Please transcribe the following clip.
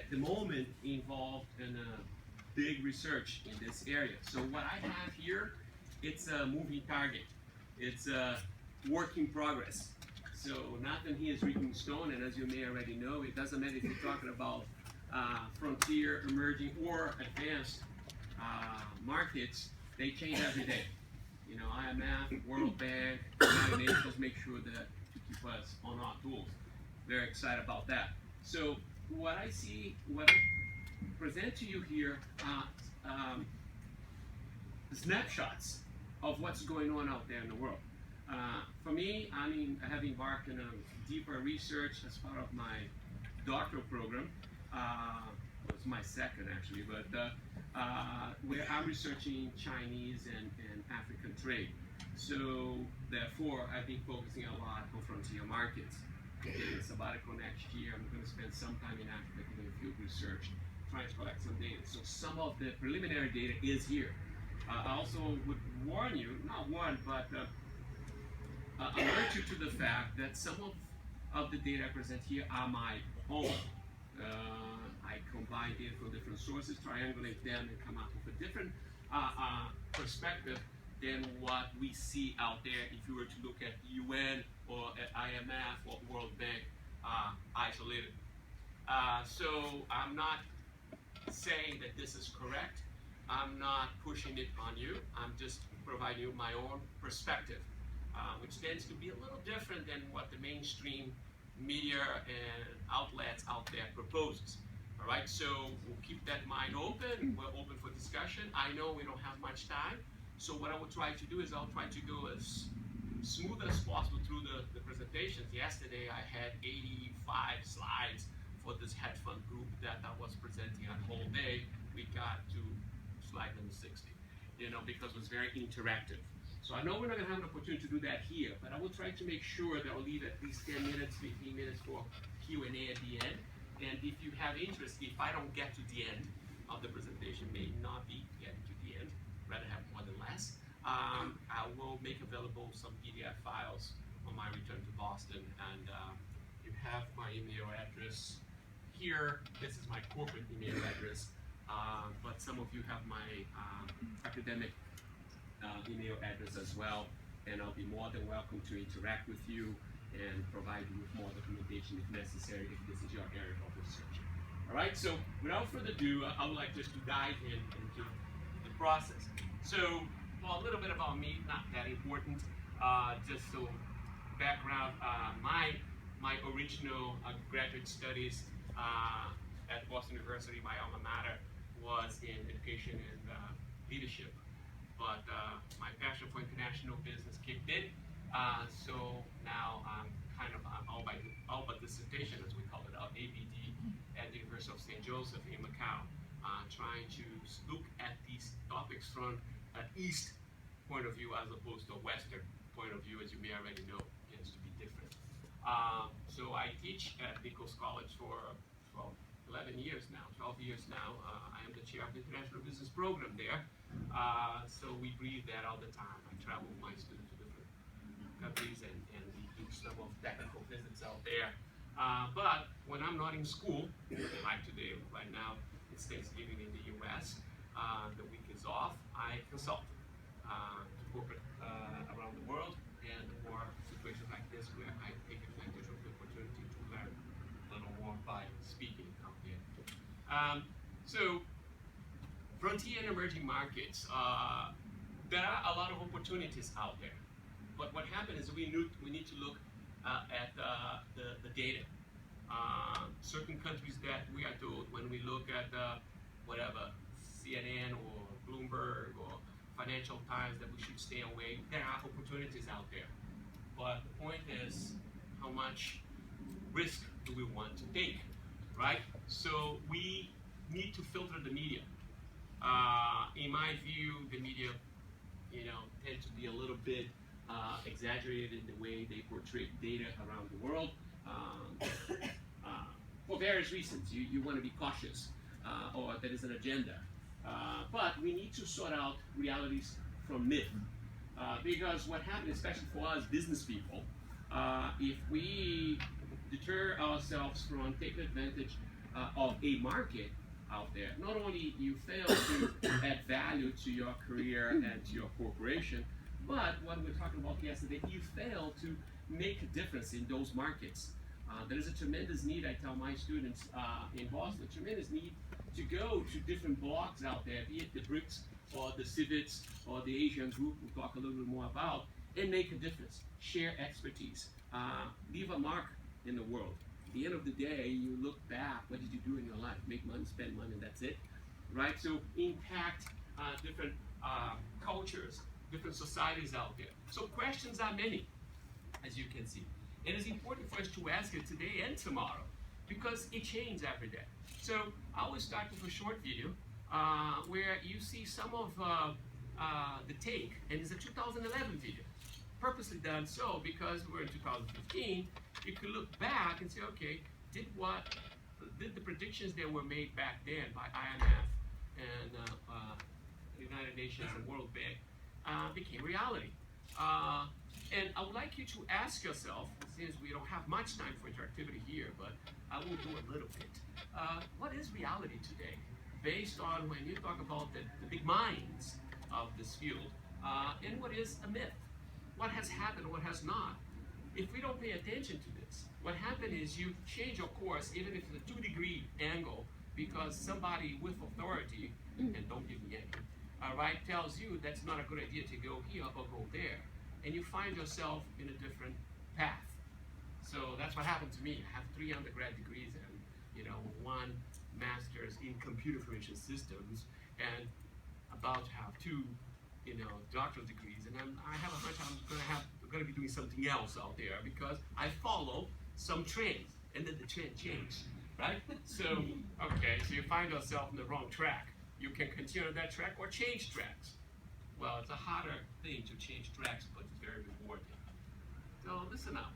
at the moment involved in a big research in this area. So what I have here, it's a moving target. It's a work in progress. So nothing here is written in stone, and as you may already know, it doesn't matter if you're talking about frontier, emerging, or advanced markets, they change every day. You know, IMF, World Bank, United Nations make sure that to keep us on our tools. Very excited about that. So what I see, what I present to you here, snapshots of what's going on out there in the world. For me, I mean, I have embarked in a deeper research as part of my doctoral program. It was my second actually, but where I'm researching Chinese and African trade. So therefore, I've been focusing a lot on frontier markets. In sabbatical next year, I'm going to spend some time in Africa doing field research, trying to collect some data. So some of the preliminary data is here. I also would warn you, not warn, but alert you to the fact that some of the data I present here are my own. I combine data from different sources, triangulate them, and come up with a different perspective than what we see out there if you were to look at UN or at IMF or World Bank isolated. So I'm not saying that this is correct. I'm not pushing it on you. I'm just providing you my own perspective, which tends to be a little different than what the mainstream media and outlets out there proposes. All right, so we'll keep that mind open. We're open for discussion. I know we don't have much time, so what I will try to do is I'll try to go as smooth as possible through the presentations. Yesterday I had 85 slides for this hedge fund group that I was presenting a whole day. We got to slide number 60, you know, because it was very interactive. So I know we're not going to have an opportunity to do that here, but I will try to make sure that I'll leave at least 10 minutes, 15 minutes for Q&A at the end. And if you have interest, if I don't get to the end of the presentation, may not be getting to the end, rather have more than less, I will make available some PDF files on my return to Boston. And you have my email address here. This is my corporate email address, but some of you have my academic email address as well, and I'll be more than welcome to interact with you and provide you with more documentation if necessary, if this is your area of research. All right, so without further ado, I would like just to dive into the process. So, well, a little bit about me, not that important, just so background, my original graduate studies at Boston University, my alma mater, was in education and leadership. But my passion for international business kicked in, so now I'm kind of all but dissertation, as we call it, ABD at the University of St. Joseph in Macau, trying to look at these topics from an East point of view as opposed to a Western point of view, as you may already know, tends to be different. So I teach at Goncalves College for 11 years now, 12 years now. I am the chair of the International Business Program there. So we breathe that all the time. I travel with my students to different countries and we do some of technical visits out there. But when I'm not in school, like today, right now, it's Thanksgiving in the US, the week is off, I consult to corporate around the world, and for situations like this where I take advantage of the opportunity to learn a little more by speaking out there. So, frontier and emerging markets, there are a lot of opportunities out there. But what happens is we need to look at the data. Certain countries that we are told when we look at whatever, CNN or Bloomberg or Financial Times, that we should stay away. There are opportunities out there. But the point is, how much risk do we want to take, right? So we need to filter the media. In my view, the media, tend to be a little bit exaggerated in the way they portray data around the world. For various reasons, you want to be cautious, or there is an agenda. But we need to sort out realities from myth. Because what happens, especially for us business people, if we deter ourselves from taking advantage of a market out there, not only you fail to add value to your career and to your corporation, but what we were talking about yesterday, you fail to make a difference in those markets. There is a tremendous need, I tell my students in Boston, a tremendous need to go to different blocs out there, be it the BRICS or the CIVITs or the Asian group we'll talk a little bit more about, and make a difference, share expertise, leave a mark in the world. At the end of the day, you look back, what did you do in your life? Make money, spend money, and that's it, right? So impact different cultures, different societies out there. So questions are many, as you can see. It is important for us to ask it today and tomorrow, because it changes every day. So I will start with a short video where you see some of the take, and it's a 2011 video. Purposely done so because we're in 2015. You could look back and say, okay, did the predictions that were made back then by IMF and the United Nations and World Bank became reality? And I would like you to ask yourself, since we don't have much time for interactivity here, but I will do a little bit. What is reality today? Based on when you talk about the big minds of this field, and what is a myth? What has happened, what has not? If we don't pay attention to this, what happened is you change your course, even if it's a 2-degree angle, because somebody with authority, and don't give me any, all right, tells you that's not a good idea to go here or go there, and you find yourself in a different path. So that's what happened to me. I have 3 undergrad degrees and 1 master's in computer information systems, and about to have 2 doctoral degrees, and I have a hunch I'm going to be doing something else out there because I follow some trends, and then the trend changed, right? So, okay, so you find yourself on the wrong track. You can continue on that track or change tracks. Well, it's a harder thing to change tracks, but it's very rewarding. So listen up.